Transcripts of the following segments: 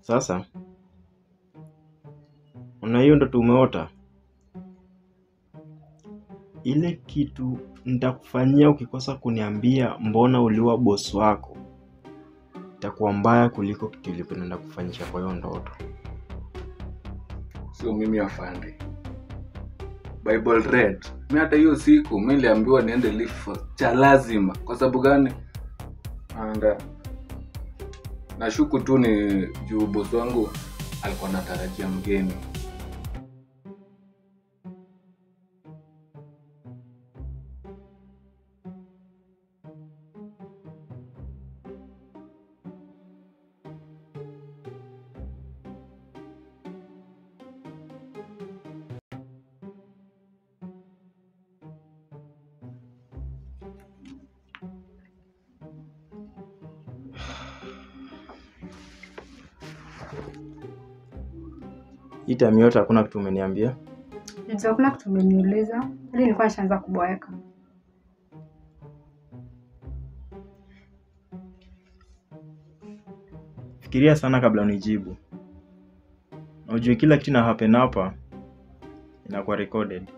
Sasa una hiyo ndo tumeota. Ile kitu nitakufanyia ukikosa kuniambia mbona uliua boss wako itakuwa mbaya kuliko kitu ile naenda kufanyisha kwa hiyo ndoto. So mimi afande. Bible read. Mimi hata hiyo siku mimi niliambiwa niende lift for cha lazima. Kwa sababu gani? Anda. Nashuku tu ni juu boss wangu alikuwa anatarajia mgeni. Hii time yote hakuna kitu umeniambia. Ndio kuna kitu umeniuliza. Ili nilikuwa nishaanza kuboeka. Fikiria sana kabla unijibu. Na ujue kila kitu na happen hapa inakuwa recorded.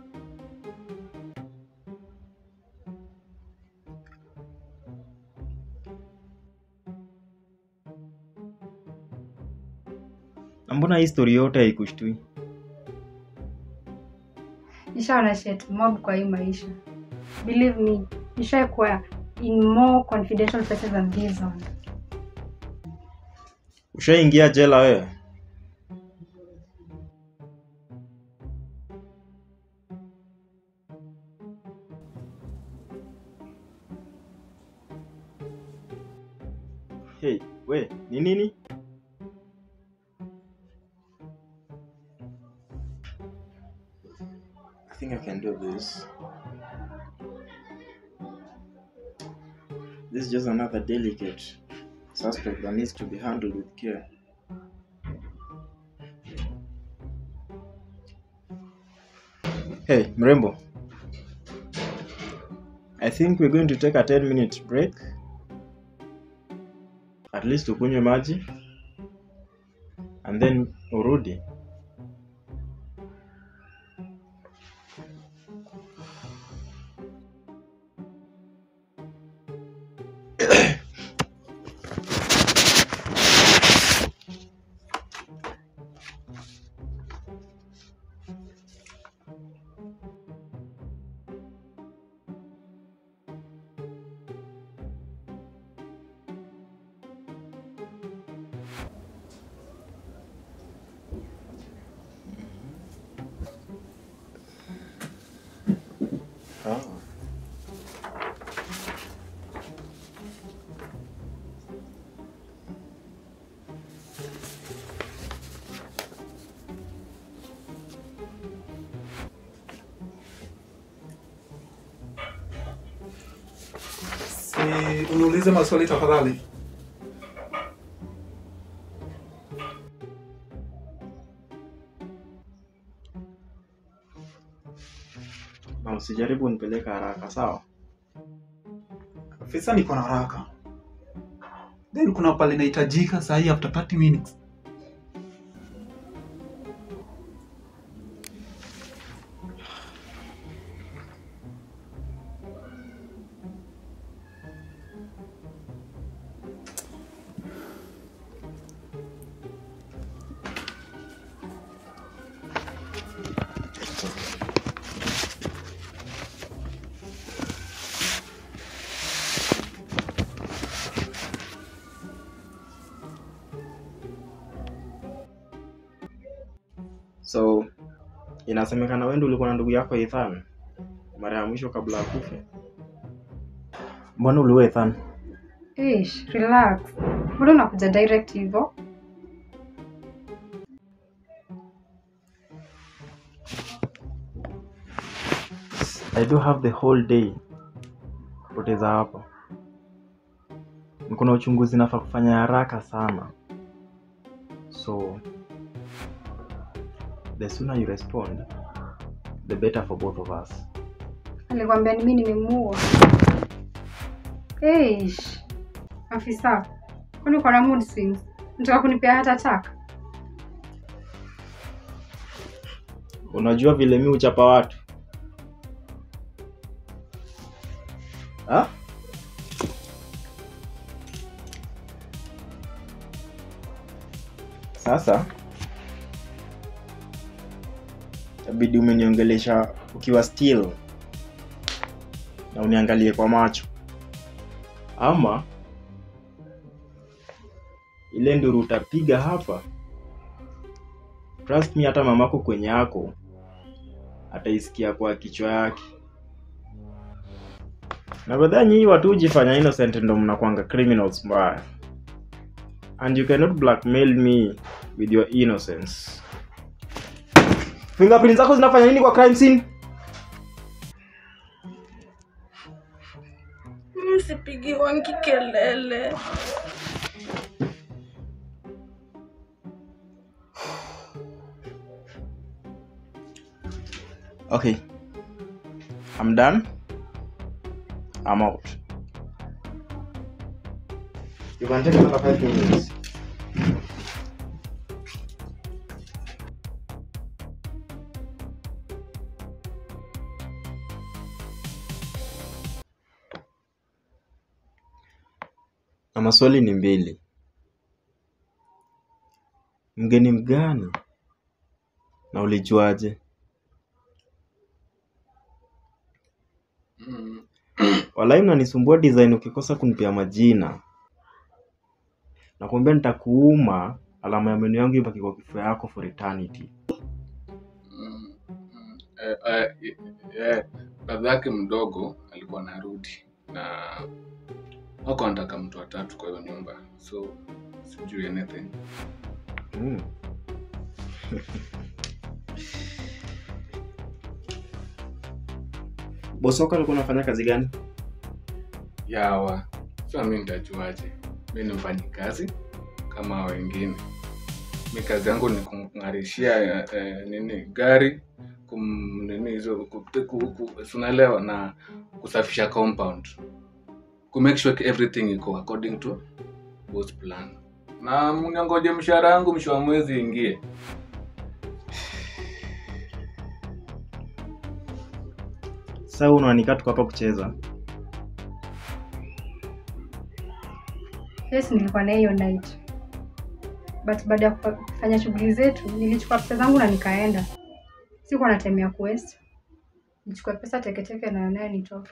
Mbona hii story yote haikushtui? Nishaona shit mob kwa hii maisha. Believe me, nishakuwa in more confidential places than this one. Ushaingia jela wewe? Hey, we, ni nini? I think I can do this. This is just another delicate suspect that needs to be handled with care. Hey, Mrembo. I think we're going to take a 10-minute break. At least ukunywe maji. And then urudi. Uniulize maswali tafadhali. Na usijaribu nipeleka haraka, sawa? Afisa, niko na haraka. Then kuna pale inahitajika saa hii after 30 minutes. So inasemekana wewe ndio ulikuwa na ndugu yako Ethan. mara ya mwisho kabla akufe. Mbona uliua Ethan? Relax. Mbona unakuja direct hivyo? I do have the whole day kupoteza hapa. Niko na uchunguzi nafaa kufanya haraka sana. So the sooner you respond, the better for both of us. Alikwambia ni mimi nimemuua. Afisa, kwani uko na mood swings? Unataka kunipea hata attack? Unajua vile mimi uchapa watu? Sasa itabidi umeniongelesha ukiwa still na uniangalie kwa macho, ama ile nduru utapiga hapa, trust me, hata mamako kwenye yako ataisikia kwa kichwa yake. Na badhanyi watu hujifanya innocent ndo mnakuanga criminals mbaya. And you cannot blackmail me with your innocence. Fingerprints zako zinafanya nini kwa crime scene? Msipigi wangi kelele. Okay. I'm done. I'm out. You can take another 5 minutes. Na maswali ni mbili. Mgeni mgani? Na ulijuaje? Walai unanisumbua design ukikosa kunipea majina. Nakwambia nitakuuma, alama ya meno yangu ibaki kwa kifua yako for eternity. Dadake mdogo alikuwa anarudi na hako anataka mtu watatu kwa hiyo nyumba, so sijui anything. Boss wako alikuwa anafanya kazi gani? Yawa, so mimi nitajuaje? Mimi ni mfanyikazi kama wengine. Mimi kazi yangu ni kumngarishia gari, hizo unaelewa, na kusafisha compound. To make sure everything iko according to boss plan. Na mniongoje mshahara wangu mwisho wa mwezi ingie. Sasa unanika tuko hapa kucheza. Yes, nilikuwa na hiyo night. But baada ya kufanya shughuli zetu, nilichukua pesa zangu na nikaenda. Sikuwa na time ya kuwaste. Nilichukua pesa teketeke na naye nitoke.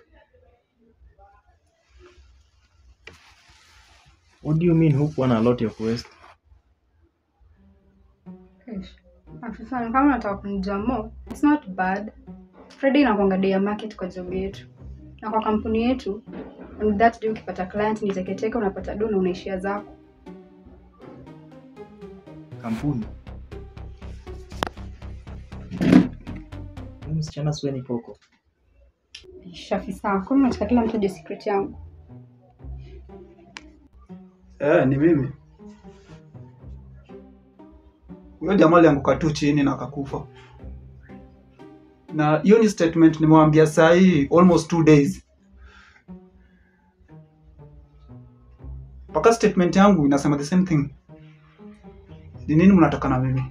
What do you mean hukuwa na a lot of waste? Afisa, kama unataka kunijua more, it's not bad. Friday inakuanga day ya market kwa job yetu. Na kwa kampuni yetu, on that day ukipata client ni teketeke, unapata do na unaishia zako. Kampuni? Msichana Sweni Koko. Afisa, kwa nini unataka kila mtu ajue secret yangu? Ni mimi. Huyo jamaa alianguka tu chini na akakufa. Na hiyo ni statement nimewambia saa hii almost 2 days. Paka statement yangu inasema the same thing. Ni nini mnataka na mimi?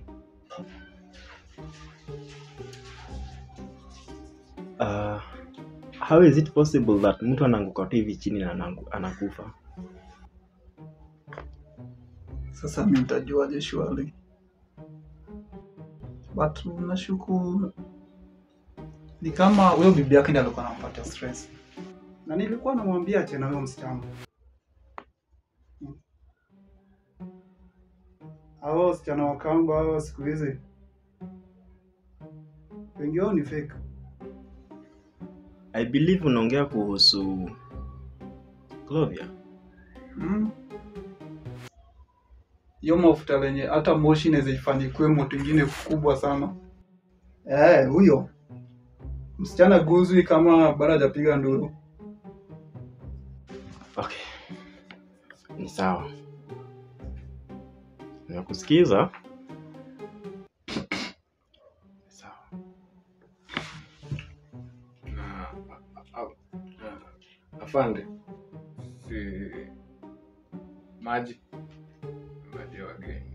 How is it possible that mtu anaanguka tu hivi chini na anakufa? Sasa mimi nitajuaje surely? But nashuku ni kama huyo bibi yake ndiye alikuwa anampata stress. Na nilikuwa namwambia ache na huyo msichana. Hao wasichana wa kambo hao siku hizi wengi wao ni fake. I believe unaongea kuhusu Clovia. Hiyo mafuta lenye hata moshi inaweza ifanye ikuwe moto ingine kubwa sana. Huyo msichana guzwi kama bado hajapiga nduru. Okay. Ni sawa. Nakusikiza. Sawa. Afande. Si maji wageni.